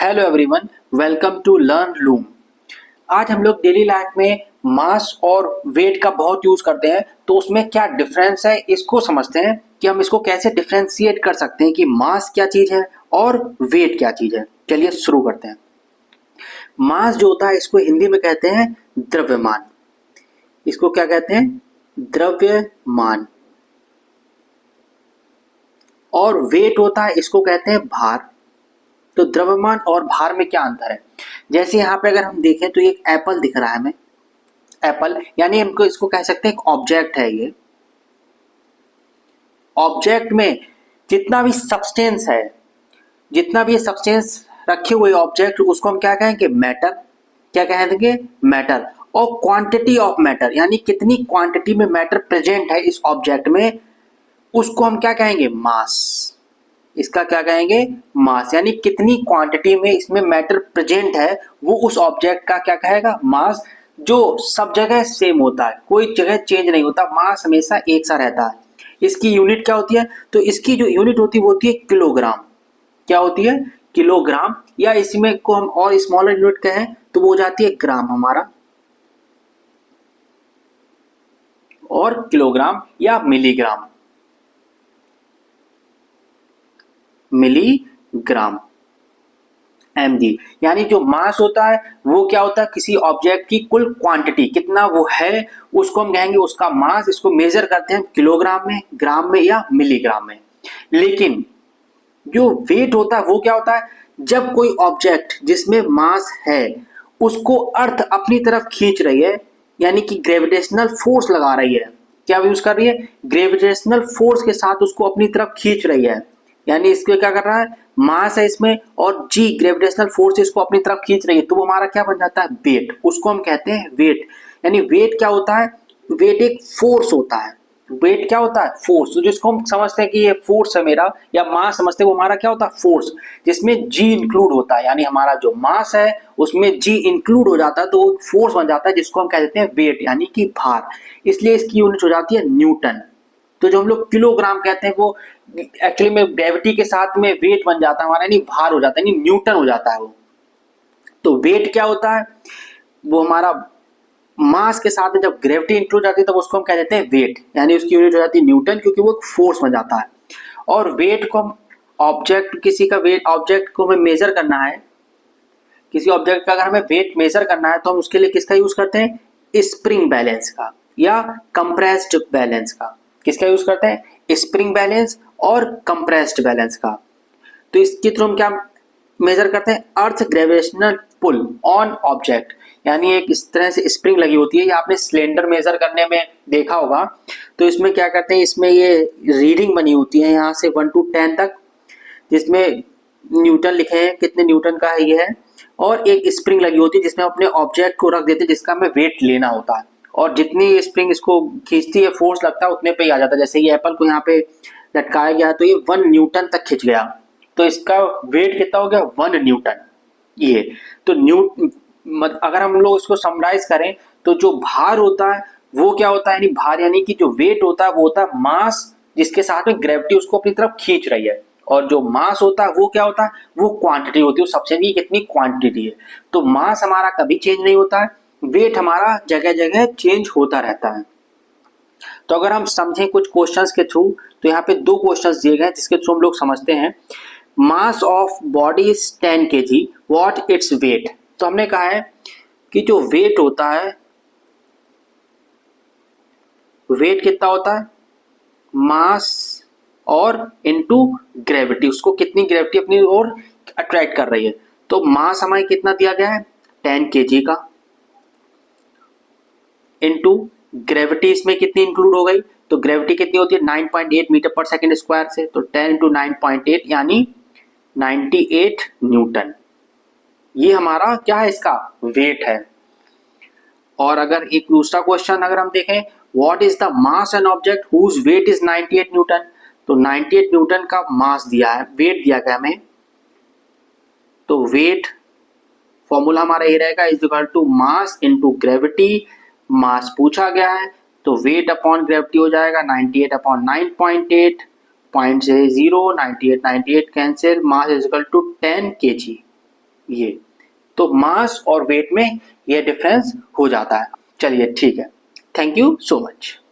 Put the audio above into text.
Hello everyone, welcome to learn loom. आज हम लोग डेली लाइफ में मास और वेट का बहुत यूज करते हैं, तो उसमें क्या डिफरेंस है इसको समझते हैं कि हम इसको कैसे डिफरेंशिएट कर सकते हैं कि मास क्या चीज है और वेट क्या चीज है। चलिए शुरू करते हैं। मास जो होता है इसको हिंदी में कहते हैं द्रव्यमान। इसको क्या कहते हैं? द्रव्यमान। और वेट होता है इसको कहते हैं भार। तो द्रव्यमान और भार में क्या अंतर है? जैसे यहाँ पे अगर हम देखें तो एक एप्पल दिख रहा है हमें। एप्पल यानी हमको इसको कह सकते हैं एक ऑब्जेक्ट है। ये ऑब्जेक्ट में जितना भी सब्सटेंस है, जितना भी सब्सटेंस रखे हुए ऑब्जेक्ट, उसको हम क्या कहेंगे? मैटर। क्या कहेंगे? मैटर। और क्वांटिटी ऑफ मैटर यानी कितनी क्वांटिटी में मैटर प्रेजेंट है इस ऑब्जेक्ट में, उसको हम क्या कहेंगे? मास। इसका क्या कहेंगे? मास। यानी कितनी क्वांटिटी में इसमें मैटर प्रेजेंट है वो उस ऑब्जेक्ट का क्या कहेगा? मास। जो सब जगह सेम होता है, कोई जगह चेंज नहीं होता, मास हमेशा एक सा रहता है। इसकी यूनिट क्या होती है? तो इसकी जो यूनिट होती है वो होती है किलोग्राम। क्या होती है? किलोग्राम। या इसमें को हम और स्मॉलर यूनिट कहें तो वो हो जाती है ग्राम हमारा, और किलोग्राम या मिलीग्राम। Milligram mg। यानी जो मास होता है वो क्या होता है? किसी ऑब्जेक्ट की कुल क्वांटिटी कितना वो है उसको हम कहेंगे उसका मास। इसको मेजर करते हैं किलोग्राम में, ग्राम में या मिलीग्राम में। लेकिन जो वेट होता है वो क्या होता है? जब कोई ऑब्जेक्ट जिसमें मास है उसको अर्थ अपनी तरफ खींच रही है, यानी कि ग्रेविटेशनल फोर्स लगा रही है। क्या यूज कर रही है? ग्रेविटेशनल फोर्स के साथ उसको अपनी तरफ खींच रही है। यानी इसको क्या कर रहा है? मास है इसमें और जी ग्रेविटेशनल फोर्स इसको अपनी तरफ खींच रही है, तो वो हमारा क्या बन जाता है? वेट। उसको हम कहते हैं वेट। यानी वेट क्या होता है? वेट एक फोर्स होता है। वेट क्या होता है? फोर्स। तो जिसको हम समझते हैं कि ये फोर्स है मेरा, या मास समझते हैं, वो हमारा क्या होता है? फोर्स, जिसमें जी इंक्लूड होता है। यानी हमारा जो मास है उसमें जी इंक्लूड हो जाता है, तो वो फोर्स बन जाता है, जिसको हम कह देते हैं वेट यानी कि भार। इसलिए इसकी यूनिट हो जाती है न्यूटन। तो जो हम लोग किलोग्राम कहते हैं वो एक्चुअली में ग्रेविटी के साथ में वेट बन जाता है हमारा, यानी भार हो जाता है, यानी न्यूटन हो जाता है वो। तो वेट क्या होता है? वो हमारा मास के साथ में जब ग्रेविटी इंक्लूड जाती है तब उसको हम कह देते हैं वेट, यानी उसकी यूनिट हो जाती है न्यूटन, क्योंकि वो फोर्स बन जाता है। और वेट को हम ऑब्जेक्ट, किसी का वेट ऑब्जेक्ट को हमें मेजर करना है, किसी ऑब्जेक्ट का अगर हमें वेट मेजर करना है तो हम उसके लिए किसका यूज करते हैं? स्प्रिंग बैलेंस का या कंप्रेस्ड बैलेंस का। किसका यूज करते हैं? स्प्रिंग बैलेंस और कंप्रेस्ड बैलेंस का। तो इसके थ्रू हम क्या मेजर करते हैं? Earth gravitational pull on object. यानी एक इस तरह से स्प्रिंग लगी होती है, या आपने सिलेंडर मेजर करने में देखा होगा। तो इसमें क्या करते हैं? इसमें ये रीडिंग बनी होती है यहाँ से 1 to 10 तक, जिसमें न्यूटन लिखे हैं, कितने न्यूटन का है ये है। और एक स्प्रिंग लगी होती है जिसमें अपने ऑब्जेक्ट को रख देते हैं, जिसका हमें वेट लेना होता है। और जितनी स्प्रिंग इसको खींचती है, फोर्स लगता है, उतने पे ही आ जाता है। जैसे ये एप्पल को यहाँ पे लटकाया गया है तो ये 1 न्यूटन तक खिंच गया, तो इसका वेट कितना हो गया? 1 न्यूटन। ये तो अगर हम लोग इसको समराइज करें तो जो भार होता है वो क्या होता है? यानी भार यानी कि जो वेट होता है वो होता है मास, जिसके साथ में ग्रेविटी उसको अपनी तरफ खींच रही है। और जो मास होता है वो क्या होता है? वो क्वांटिटी होती है, सबसे भी कितनी क्वांटिटी है। तो मास हमारा कभी चेंज नहीं होता है, वेट हमारा जगह जगह चेंज होता रहता है। तो अगर हम समझें कुछ क्वेश्चंस के थ्रू, तो यहाँ पे 2 क्वेश्चंस दिए गए जिसके थ्रू हम लोग समझते हैं। Mass of body is 10 kg, what its weight. तो हमने कहा है कि जो वेट होता है, वेट कितना होता है? मास और इनटू ग्रेविटी, उसको कितनी ग्रेविटी अपनी ओर अट्रैक्ट कर रही है। तो मास हमारे कितना दिया गया है? 10 kg का, इनटू ग्रेविटी इसमें कितनी इंक्लूड हो गई? तो ग्रेविटी कितनी होती है? 9.8 मीटर पर सेकेंड स्क्वायर से, तो 10 × 9.8 यानी 98 न्यूटन। ये हमारा क्या है? इसका वेट है। और अगर एक दूसरा क्वेश्चन अगर हम देखें, what is the mass an object whose weight is 98 newton. तो 98 न्यूटन का मास दिया है, वेट दिया गया हमें। तो वेट फॉर्मूला हमारा ये रहेगा, is equal to mass into gravity. Mass पूछा गया है तो वेट अपॉन ग्रेविटी हो जाएगा 98 अपॉन 9.8, पॉइंट से 0, 98 98 cancel, mass is equal to 10 kg। ये। तो मास और वेट में ये डिफरेंस हो जाता है। चलिए ठीक है, थैंक यू सो मच।